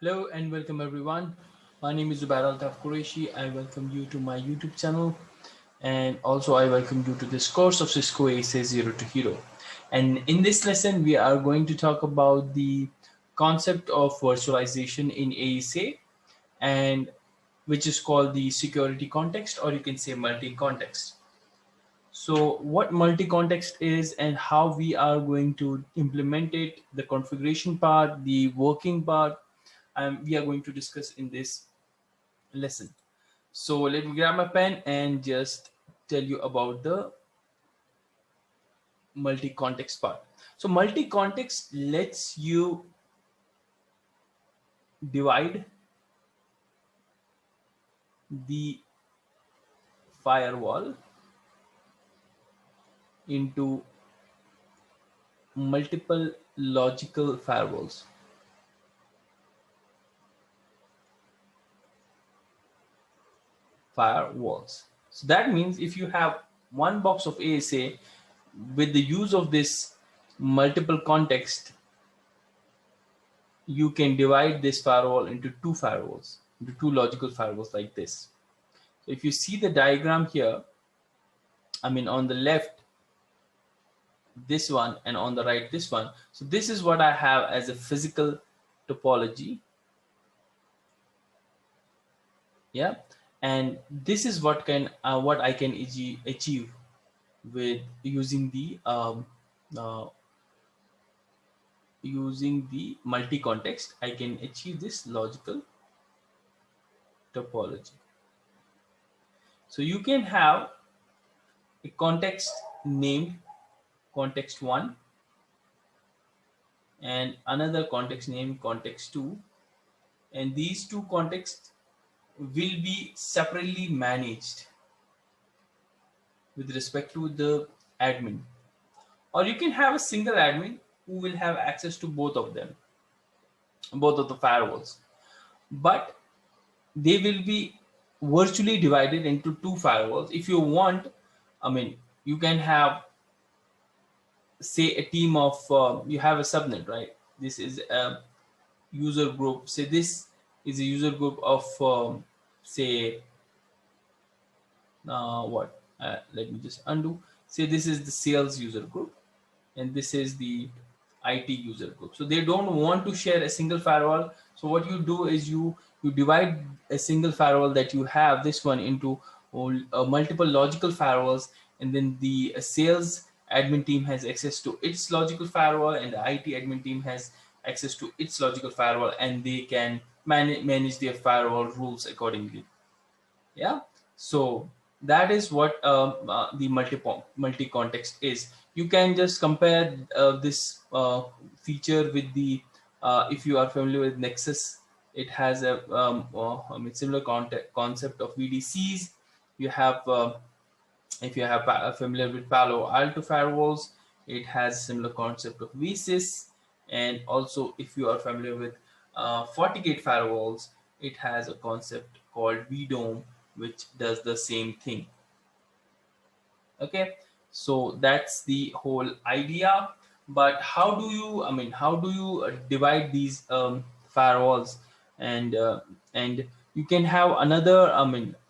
Hello and welcome everyone. My name is Zubair Altaf Qureshi. I welcome you to my YouTube channel and also I welcome you to this course of Cisco ASA Zero to Hero. And in this lesson, we are going to talk about the concept of virtualization in ASA and which is called the security context, or you can say multi-context. So what multi-context is and how we are going to implement it, the configuration part, the working part, we are going to discuss in this lesson. So let me grab my pen and just tell you about the multi-context part. So multi-context lets you divide the firewall into multiple logical firewalls. So that means if you have one box of ASA, with the use of this multiple context, you can divide this firewall into two logical firewalls like this. So if you see the diagram here, on the left, this one, and on the right, this one. So this is what I have as a physical topology. Yeah. And this is what I can achieve with using the multi-context. I can achieve this logical topology. So you can have a context named context 1 and another context named context 2, and these two contexts will be separately managed with respect to the admin, or you can have a single admin who will have access to both of them, both of the firewalls, but they will be virtually divided into two firewalls. If you want, you can have, say, a team of you have a subnet, right? This is a user group. Say this is a user group of say let me just undo. Say this is the sales user group and this is the IT user group. So they don't want to share a single firewall. So what you do is you divide a single firewall that you have, this one, into multiple logical firewalls, and then the sales admin team has access to its logical firewall and the IT admin team has access to its logical firewall, and they can manage their firewall rules accordingly. Yeah. So that is what the multi-context is. You can just compare this feature with the if you are familiar with Nexus, it has a similar concept of VDCs. You have if you have familiar with Palo Alto firewalls, it has similar concept of VSys, and also if you are familiar with FortiGate firewalls, it has a concept called VDOM, which does the same thing. Okay, so that's the whole idea. But how do you divide these firewalls? And you can have another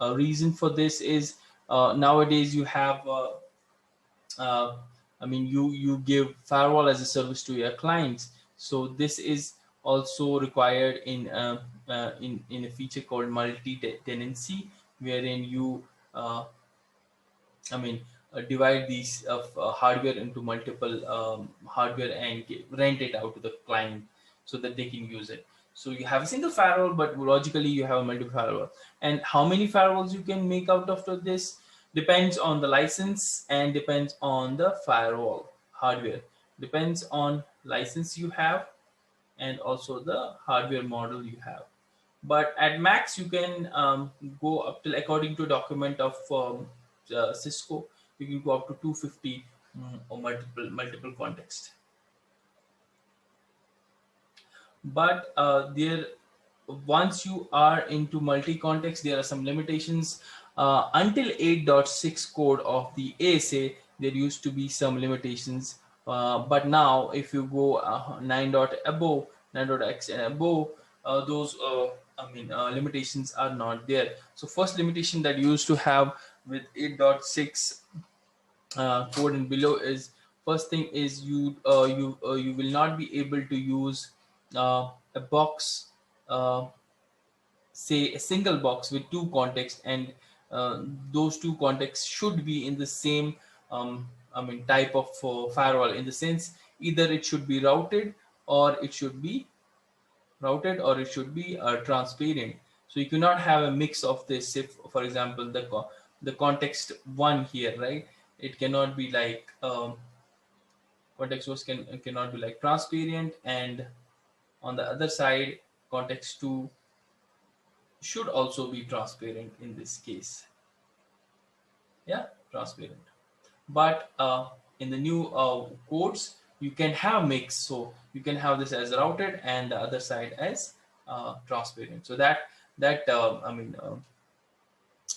a reason for this is nowadays you have you give firewall as a service to your clients. So this is also required in a feature called multi-tenancy, wherein you divide these hardware into multiple hardware and rent it out to the client so that they can use it. So you have a single firewall, but logically you have a multiple firewall. And how many firewalls you can make out of this depends on the license and depends on the firewall hardware. Depends on license you have and also the hardware model you have. But at max you can go up till, according to document of Cisco, you can go up to 250 or multiple context. But there, once you are into multi-context, there are some limitations. Until 8.6 code of the ASA, there used to be some limitations. But now if you go 9.x and above, those limitations are not there. So first limitation that you used to have with 8.6 code and below is, first thing is you will not be able to use a box, uh, say a single box with two contexts, and those two contexts should be in the same type of firewall, in the sense either it should be routed or it should be transparent. So you cannot have a mix of this. If for example the context one here, right, it cannot be like context was cannot be like transparent, and on the other side context 2 should also be transparent in this case. Yeah, transparent. But in the new codes you can have mix, so you can have this as routed and the other side as transparent. So that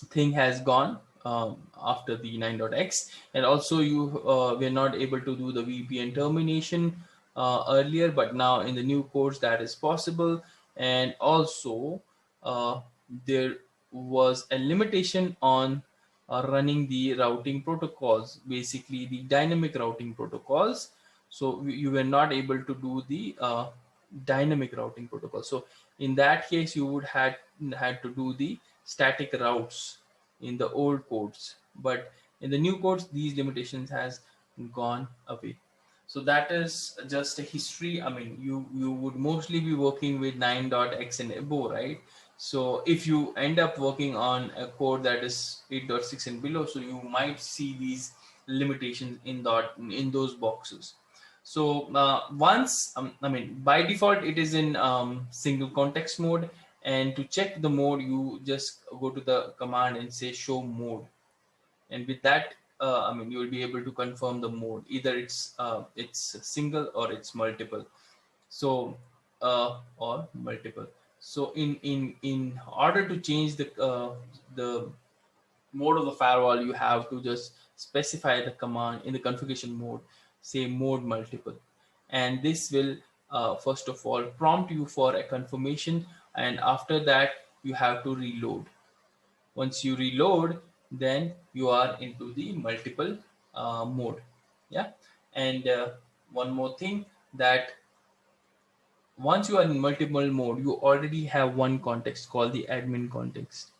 thing has gone after the 9.x. And also you were not able to do the VPN termination earlier, but now in the new codes that is possible. And also there was a limitation on running the routing protocols, basically the dynamic routing protocols. So you were not able to do the dynamic routing protocol. So in that case you would had to do the static routes in the old codes, but in the new codes these limitations has gone away. So that is just a history. I mean, you would mostly be working with 9.x and above, right? So if you end up working on a code that is 8.6 and below, so you might see these limitations in those boxes. So once by default it is in single context mode, and to check the mode you just go to the command and say show mode, and with that you will be able to confirm the mode, either it's single or it's multiple. So or multiple. So in order to change the mode of the firewall, you have to just specify the command in the configuration mode, say mode multiple, and this will first of all prompt you for a confirmation, and after that you have to reload. Once you reload, then you are into the multiple mode. Yeah. And one more thing, that once you are in multiple mode, you already have one context called the admin context.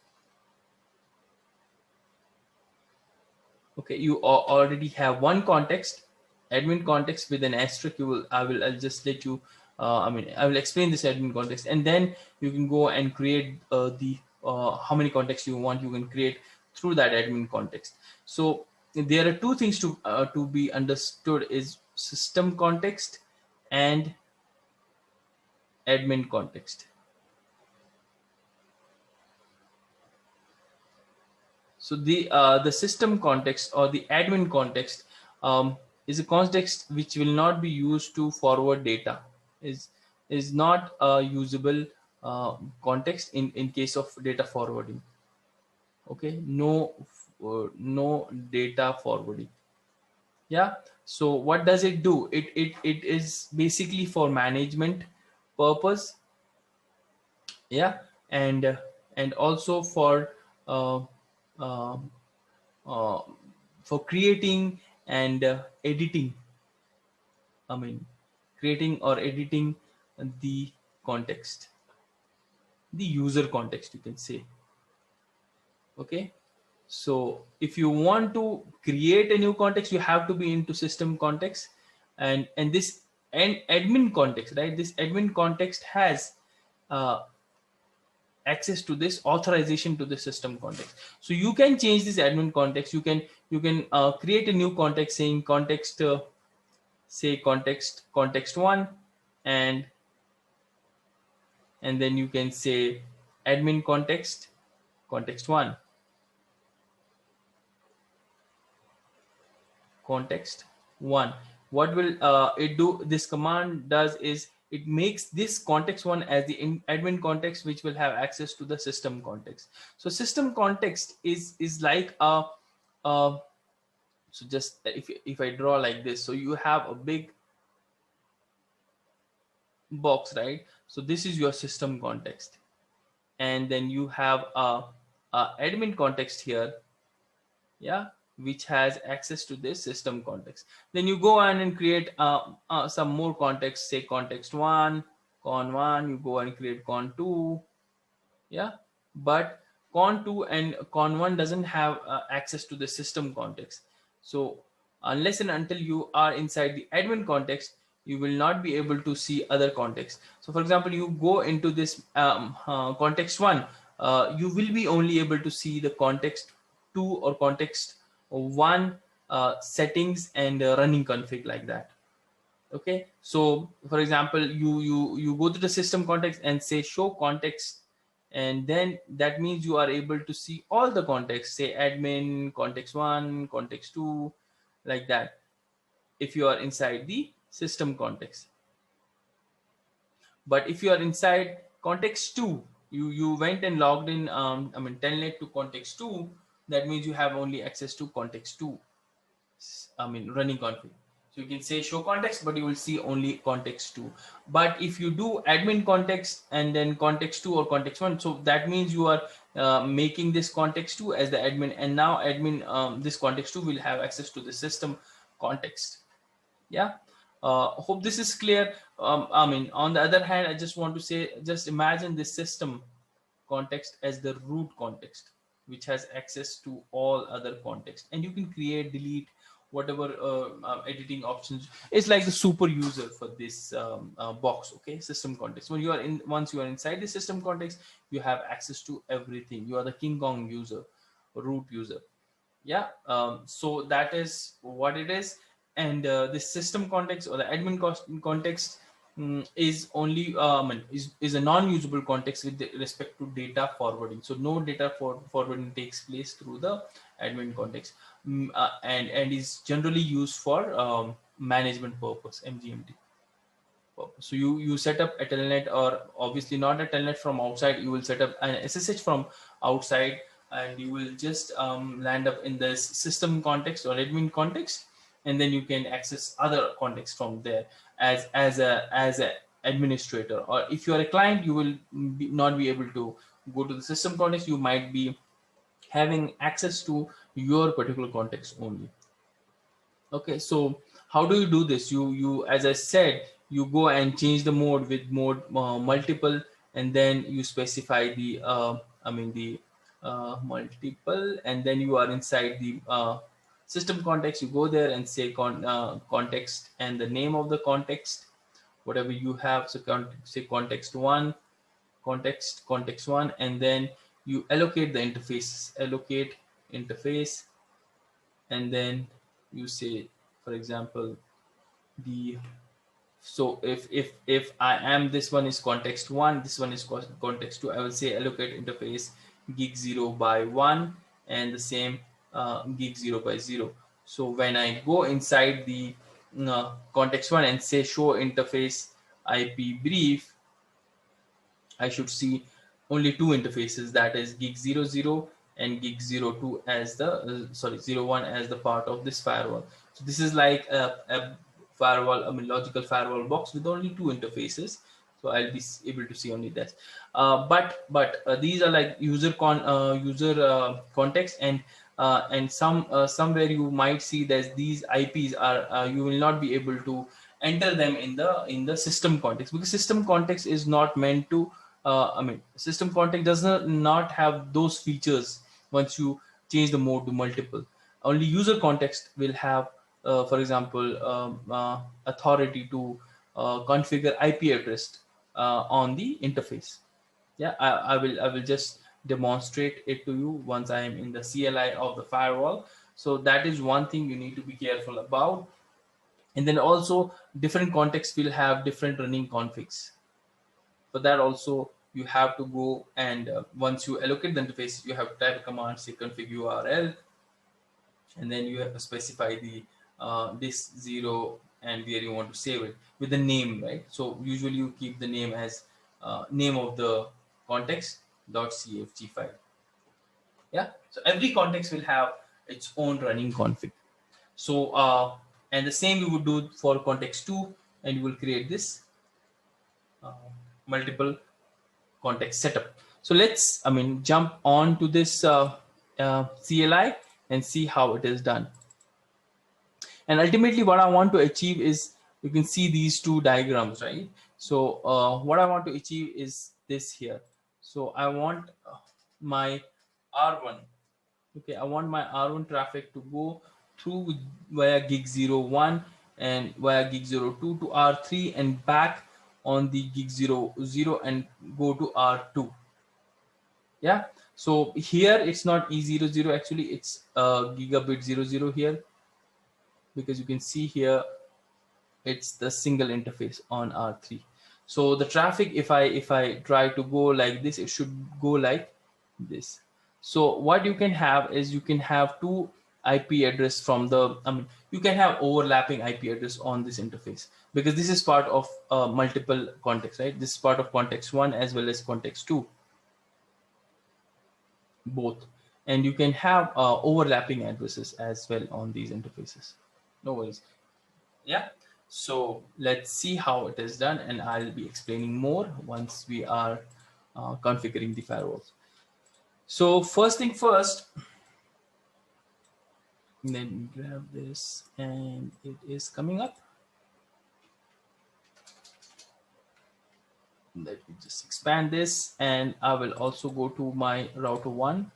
Okay, you already have one context, admin context with an asterisk. I'll just let you I will explain this admin context, and then you can go and create the how many contexts you want, you can create through that admin context. So there are two things to be understood, is system context and admin context. So the system context or the admin context is a context which will not be used to forward data. Is not a usable context in case of data forwarding. Okay, no data forwarding. Yeah. So what does it do? It is basically for management purpose. Yeah. And also uh, uh, uh, for creating and editing. I mean, creating or editing the context, the user context, you can say. Okay. So if you want to create a new context, you have to be into system context, and this and admin context, right? This admin context has uh, access to this authorization to the system context. So you can change this admin context. You can create a new context saying context, say context one, and then you can say admin context one, context one. What will it do? This command does is it makes this context one as the admin context, which will have access to the system context. So system context is like a so just if I draw like this, so you have a big box, right? So this is your system context, and then you have a admin context here, yeah, which has access to this system context. Then you go on and create some more context, say context 1, con 1, you go and create con 2, yeah. But con 2 and con 1 doesn't have access to the system context. So unless and until you are inside the admin context, you will not be able to see other context. So for example, you go into this context 1, you will be only able to see the context 2 or context 1 settings and running config, like that. Okay, so for example, you go to the system context and say show context, and then that means you are able to see all the context, say admin, context 1, context 2, like that, if you are inside the system context. But if you are inside context 2, you went and logged in telnet to context 2, that means you have only access to context 2, running config. So you can say show context, but you will see only context 2. But if you do admin context and then context 2 or context 1, so that means you are making this context 2 as the admin, and now admin, this context 2 will have access to the system context. Yeah. Hope this is clear. On the other hand, I just want to say, just imagine this system context as the root context, which has access to all other context, and you can create, delete, whatever editing options. It's like the super user for this box. Okay, system context. Once you are inside the system context, you have access to everything. You are the King Kong user, root user. Yeah. So that is what it is. And this system context or the admin context is only is a non-usable context with respect to data forwarding. So no data forwarding takes place through the admin context, and is generally used for management purpose, MGMT purpose. So you set up a telnet, or obviously not a telnet from outside, you will set up an SSH from outside, and you will just land up in this system context or admin context, and then you can access other context from there as a administrator. Or if you are a client, you will not be able to go to the system context. You might be having access to your particular context only. Okay, so how do you do this? You as I said, you go and change the mode with mode multiple, and then you specify the multiple, and then you are inside the system context. You go there and say context and the name of the context, whatever you have. So say context 1, context 1, and then you allocate the interface, allocate interface, and then you say, for example, the so if I am, this one is context 1, this one is context 2, I will say allocate interface gig 0 by 1, and the same gig 0 by 0. So when I go inside the context 1 and say show interface IP brief, I should see only two interfaces, that is gig 00 and gig 02 as the 01 as the part of this firewall. So this is like a firewall, logical firewall box with only two interfaces. So I'll be able to see only that. But these are like user context, and somewhere you might see that these IPs are you will not be able to enter them in the system context, because system context is not meant to system context does not have those features. Once you change the mode to multiple, only user context will have for example authority to configure IP address on the interface. Yeah, I will just demonstrate it to you once I am in the CLI of the firewall. So that is one thing you need to be careful about. And then also different contexts will have different running configs. For that also you have to go and once you allocate the interface, you have to type a command, say config URL, and then you have to specify the disk 0 and where you want to save it with the name, right? So usually you keep the name as name of the context.cfg file. Yeah, so every context will have its own running config. So and the same you would do for context 2, and you will create this multiple context setup. So let's, jump on to this CLI and see how it is done. And ultimately what I want to achieve is, you can see these two diagrams, right? So what I want to achieve is this here. So I want my R1. Okay, I want my R1 traffic to go through via gig 01 and via gig 02 to R3 and back on the gig 00 and go to R2. Yeah, so here it's not E00, actually it's gigabit 00 here, because you can see here it's the single interface on R3. So the traffic, if I try to go like this, it should go like this. So what you can have is, you can have two IP address from the, you can have overlapping IP address on this interface, because this is part of multiple context, right? This is part of context 1 as well as context 2, both. And you can have overlapping addresses as well on these interfaces. No worries. Yeah, so let's see how it is done, and I'll be explaining more once we are configuring the firewalls. So first thing first, let me grab this, and it is coming up. Let me just expand this, and I will also go to my router 1.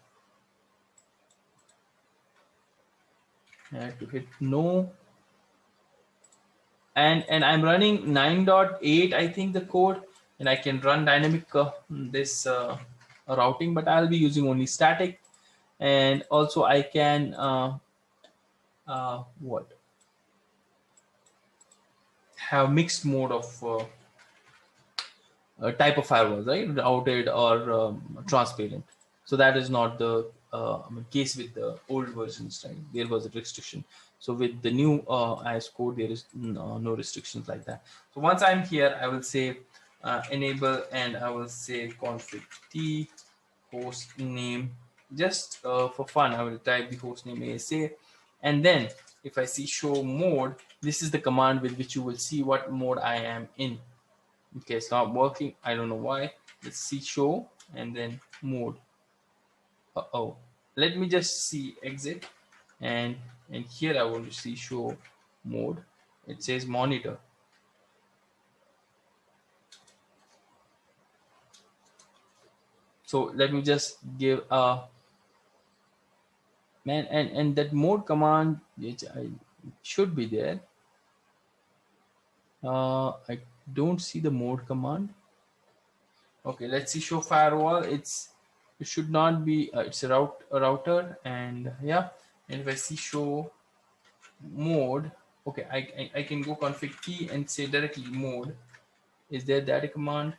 I have to hit no. And I'm running 9.8, I think, the code, and I can run dynamic this routing, but I'll be using only static. And also I can have mixed mode of type of firewall, right? Routed or transparent. So that is not the case with the old versions, right? There was a restriction. So with the new IS code, there is no restrictions like that. So once I'm here, I will say enable, and I will say config t host name. Just for fun, I will type the host name ASA, and then if I see show mode, this is the command with which you will see what mode I am in. Okay, it's not working. I don't know why. Let's see show and then mode. Let me just see exit, and here I want to see show mode. It says monitor. So let me just give a and that mode command, which I should be there. I don't see the mode command. Okay, let's see show firewall. It should not be. It's a router, and yeah. And if I see show mode, okay, I can go config t and say directly mode. Is there that a command?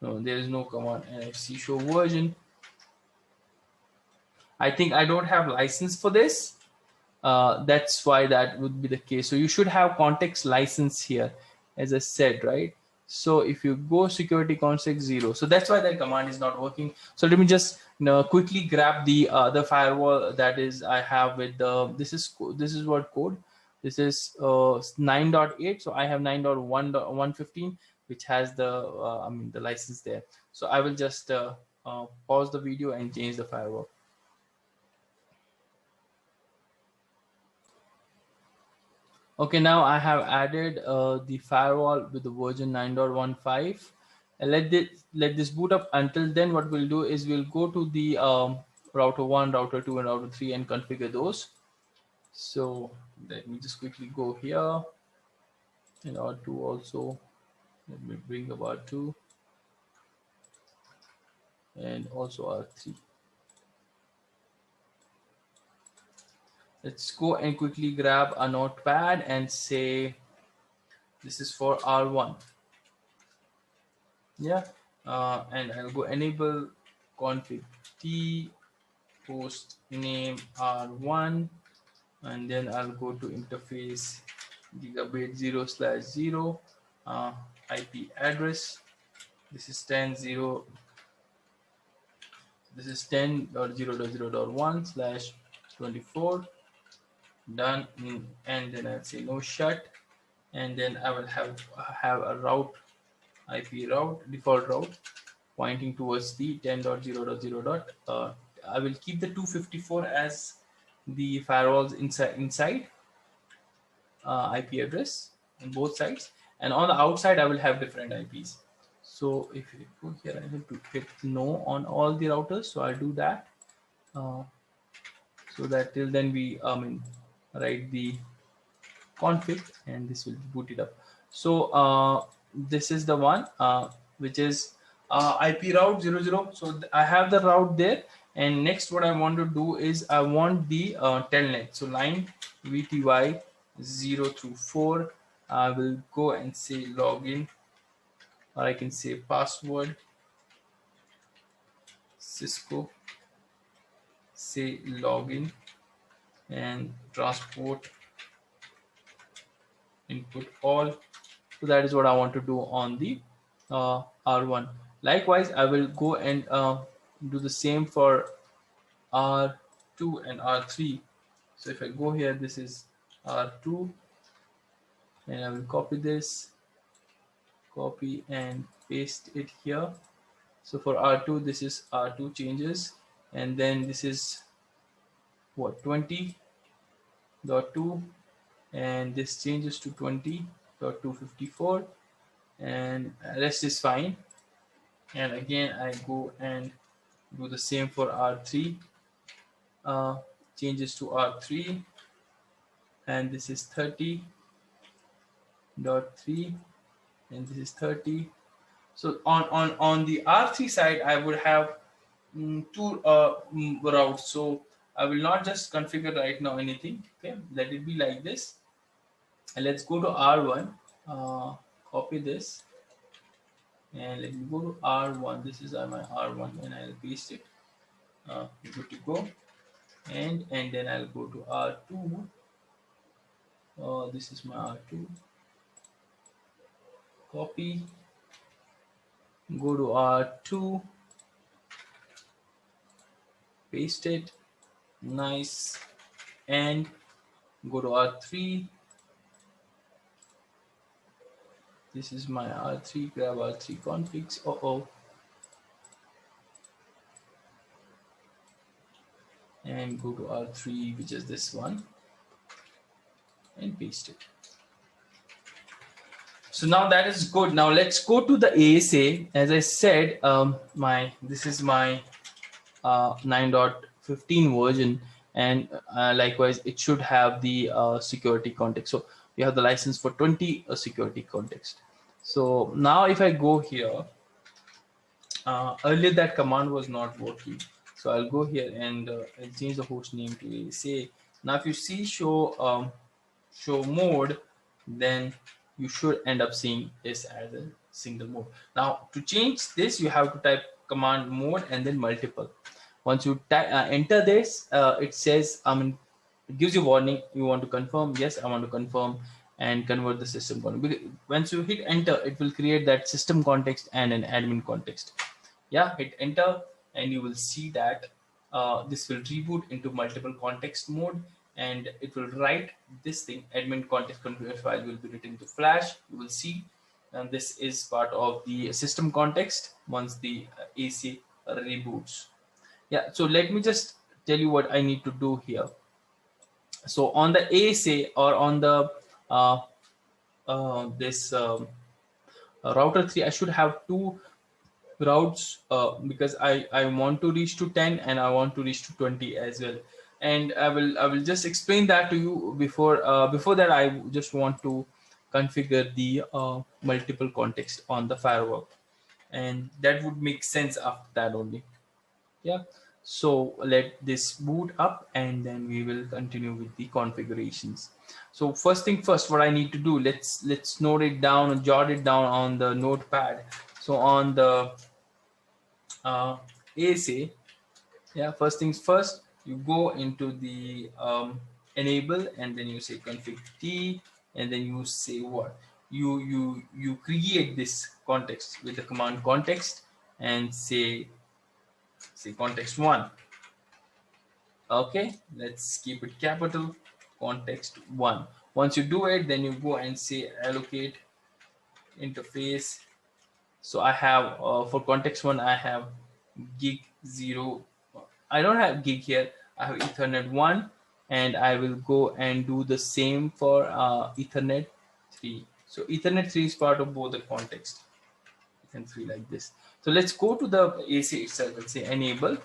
No, there is no command. And I see show version. I think I don't have license for this. That's why that would be the case. So you should have context license here, as I said, right? So if you go security context 0, so that's why that command is not working. So let me just quickly grab the firewall that is I have with the this is what code. This is 9.8. So I have 9.1.115, which has the the license there. So I will just pause the video and change the firewall. Okay, now I have added the firewall with the version 9.15, and let this boot up. Until then, what we'll do is we'll go to the router 1, router 2, and router 3 and configure those. So let me just quickly go here, and R2 also. Let me bring up R2 and also R3. Let's go and quickly grab a notepad and say this is for R1. Yeah, and I'll go enable config t host name R1, and then I'll go to interface gigabit 0/0 IP address. This is 10.0. This is 10.0.0.1/24. Done, and then I'll say no shut, and then I will have a route IP route, default route pointing towards the 10.0.0. I will keep the 254 as the firewall's inside IP address on both sides, and on the outside I will have different IPs. So if you go here, I have to hit no on all the routers. So I'll do that. So that till then we write the config, and this will boot it up. So this is the one which is IP route 00. So I have the route there, and next what I want to do is I want the telnet. So line VTY 0 through 4. I will go and say login, or I can say password Cisco, say login, and transport input all. So that is what I want to do on the R1. Likewise, I will go and do the same for R2 and R3. So if I go here, this is R2, and I will copy this, copy and paste it here. So for R2, this is R2 changes, and then this is what, 20.2, and this changes to 20.254, and rest is fine. And again I go and do the same for R3, changes to R3, and this is 30.3, and this is 30. So on the R3 side I would have two routes. So I will not just configure right now anything. Okay, let it be like this, and let's go to R1. Copy this, and let me go to R1. This is my R1, and I'll paste it. Good to go. And then I'll go to R2. This is my R2. Copy. Go to R2. Paste it. Nice. And go to R3. This is my R3. Grab R3 configs. And go to R3, which is this one, and paste it. So now that is good. Now let's go to the ASA. As I said, this is my 9.15 version, and likewise it should have the security context. So we have the license for 20 security context. So now if I go here, earlier that command was not working. So I'll go here and I'll change the host name to ASA. Now if you see show mode, then you should end up seeing this as a single mode. Now to change this, you have to type command mode and then multiple. Once you enter this, it says it gives you warning. You want to confirm? Yes, I want to confirm, and convert the system context. Once you hit enter, it will create that system context and an admin context. Yeah, hit enter, and you will see that this will reboot into multiple context mode, and it will write this thing. Admin context configure file will be written to flash. You will see, and this is part of the system context once the AC reboots. Yeah, so let me just tell you what I need to do here. So on the ASA, or on the router 3, I should have two routes because I want to reach to 10 and I want to reach to 20 as well. And I will just explain that to you. Before that, I just want to configure the multiple context on the firewall, and that would make sense after that only. Yeah, so let this boot up, and then we will continue with the configurations. So first thing first, what I need to do, let's note it down and jot it down on the notepad. So on the ASA, yeah, first things first, you go into the enable, and then you say config T, and then you say what you create this context with the command context, and say context 1. Okay, let's keep it capital, context 1. Once you do it, then you go and say allocate interface So I have for context 1 I have gig 0. I don't have gig here. I have Ethernet 1, and I will go and do the same for Ethernet 3. So Ethernet 3 is part of both the context. Ethernet 3 like this. So let's go to the ASA itself. Let's say enable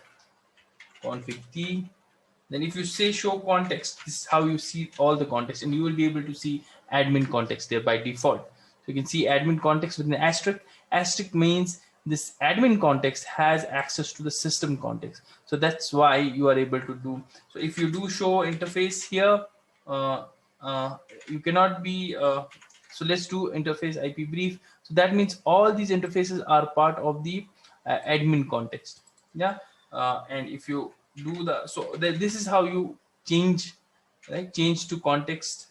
config T. Then if you say show context, this is how you see all the context, and you will be able to see admin context there by default. So you can see admin context with an asterisk. Asterisk means this admin context has access to the system context. So that's why you are able to do. So if you do show interface here, you cannot be, so let's do interface IP brief. So that means all these interfaces are part of the admin context. Yeah. And if you do the, so this is how you change, right? Change to context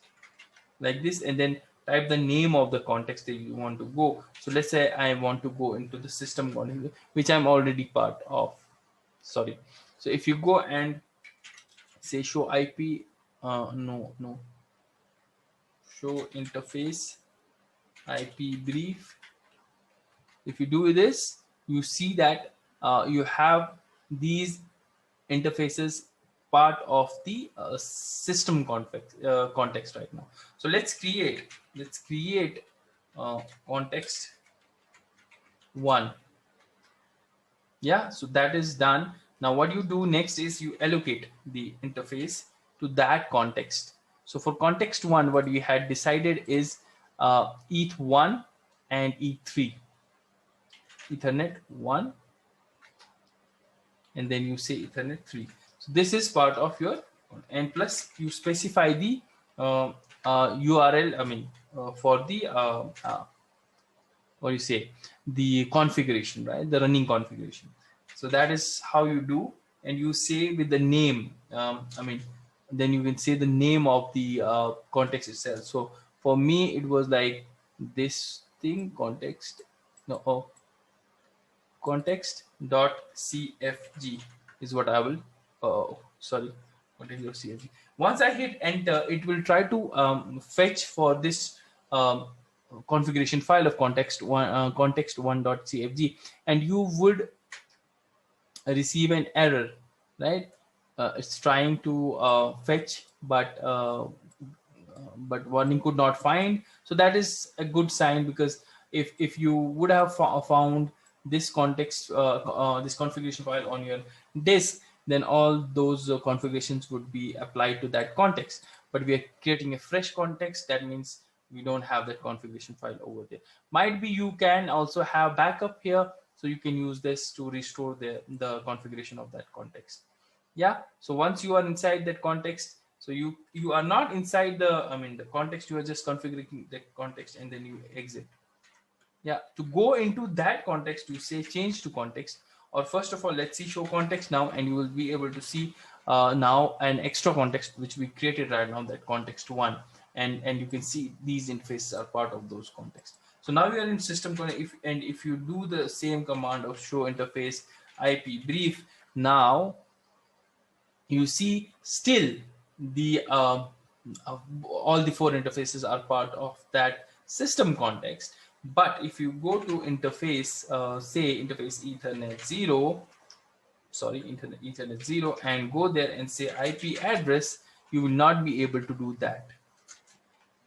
like this, and then type the name of the context that you want to go. So let's say I want to go into the system context, which I'm already part of. Sorry. So if you go and say show IP, show interface IP brief. If you do this, you see that you have these interfaces part of the system context right now. So let's create context 1. Yeah, so that is done. Now what you do next is you allocate the interface to that context. So for context 1, what we had decided is ETH1 and ETH3. Ethernet 1, and then you say Ethernet 3. So this is part of your, and plus you specify the URL, I mean for the what you say, the configuration, right? The running configuration. So that is how you do, and you say with the name, I mean, then you can say the name of the context itself. So for me, it was like this thing, context, context.cfg is what I will, sorry, context.cfg. Once I hit enter, it will try to fetch for this configuration file of context1, context1.cfg, and you would receive an error, right? It's trying to fetch, but warning could not find. So that is a good sign, because if you would have found this context, this configuration file on your disk, then all those configurations would be applied to that context. But we are creating a fresh context. That means we don't have that configuration file over there. Might be you can also have backup here, so you can use this to restore the configuration of that context. Yeah. So once you are inside that context, so you are not inside the, I mean, the context, you are just configuring the context, and then you exit. Yeah, to go into that context, you say change to context, or first of all, let's see show context now, and you will be able to see now an extra context which we created right now, that context 1, and you can see these interfaces are part of those contexts. So now we are in system context, if you do the same command of show interface IP brief, now you see still the all the 4 interfaces are part of that system context. But if you go to interface, say interface Ethernet 0, sorry, Ethernet 0, and go there and say IP address, you will not be able to do that.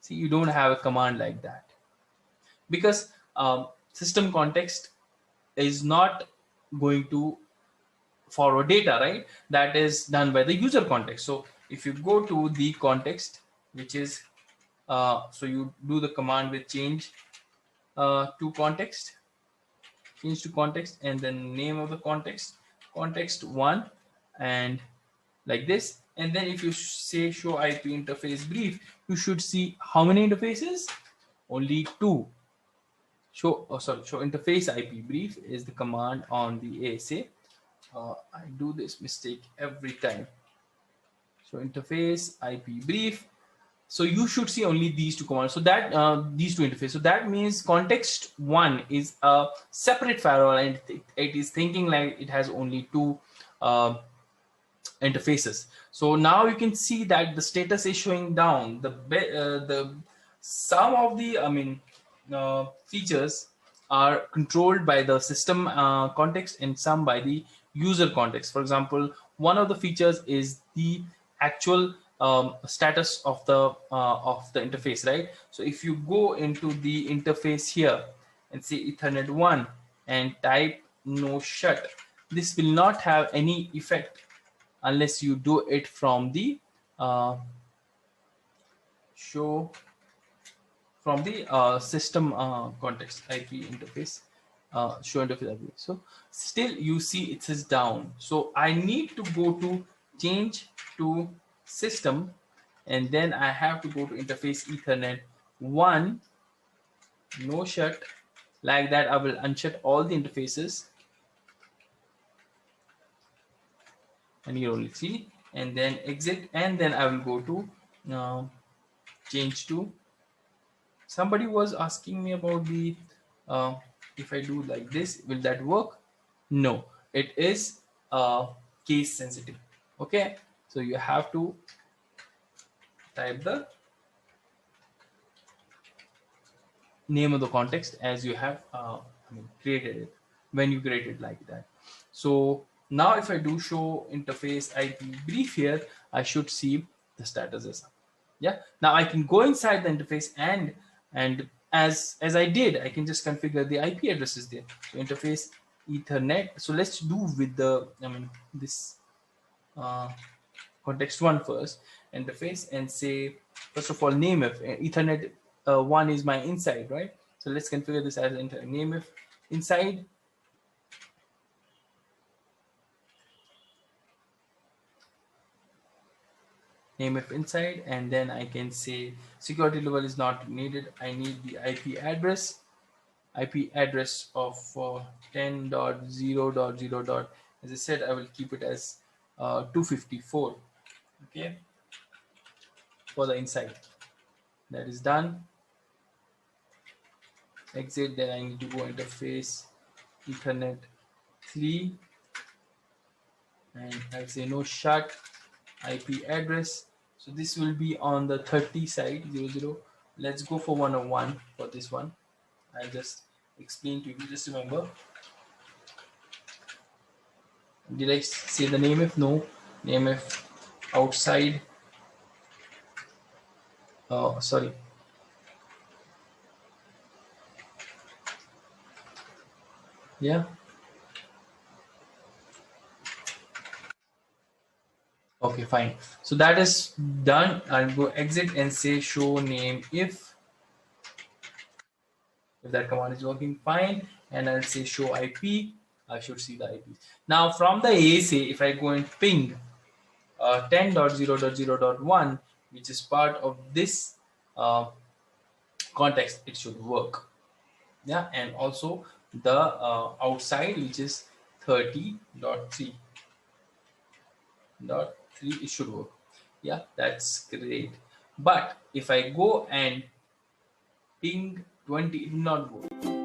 See, you don't have a command like that, because system context is not going to forward data, right? That is done by the user context. So if you go to the context, which is, so you do the command with change to context, and then name of the context, context 1, and like this. And then if you say show IP interface brief, you should see how many interfaces? Only 2. Show interface IP brief is the command on the ASA. I do this mistake every time. So interface IP brief. So you should see only these 2 commands. So that these 2 interfaces. So that means context 1 is a separate firewall, and it is thinking like it has only 2 interfaces. So now you can see that the status is showing down. The some of the features are controlled by the system context and some by the user context. For example, one of the features is the actual status of the interface, right? So if you go into the interface here and say Ethernet 1 and type no shut, this will not have any effect unless you do it from the show from the system context IP interface, show interface IP. So still you see it says down. So I need to go to change to system, and then I have to go to interface Ethernet 1, no shut. Like that, I will unshut all the interfaces, and you only see, and then exit, and then I will go to change to. Somebody was asking me about the if I do like this, will that work? No, it is case sensitive. Okay, so you have to type the name of the context as you have created it when you create it like that. So now if I do show interface IP brief here, I should see the status as up. Yeah, now I can go inside the interface and as I did, I can just configure the IP addresses there. So interface Ethernet. So let's do with the this context 1 first, interface, and say first of all name if Ethernet 1 is my inside, right? So let's configure this as name if inside. Name if inside, and then I can say security level is not needed. I need the IP address of 10.0.0. As I said, I will keep it as 254. Okay, for the inside. That is done. Exit. Then I need to go interface Ethernet 3, and I'll say no shut IP address. So this will be on the 30 side 00. Let's go for 101 for this one. I'll just explain to you. Just remember, did I say the name if? No, name if outside. Oh, sorry. Yeah. Okay, fine. So that is done. I'll go exit and say show name if that command is working fine, and I'll say show IP. I should see the IP. Now from the ASA, if I go and ping 10.0.0.1, which is part of this context, it should work. Yeah, and also the outside, which is 30.3. It should work. Yeah, that's great. But if I go and ping 20, it will not go.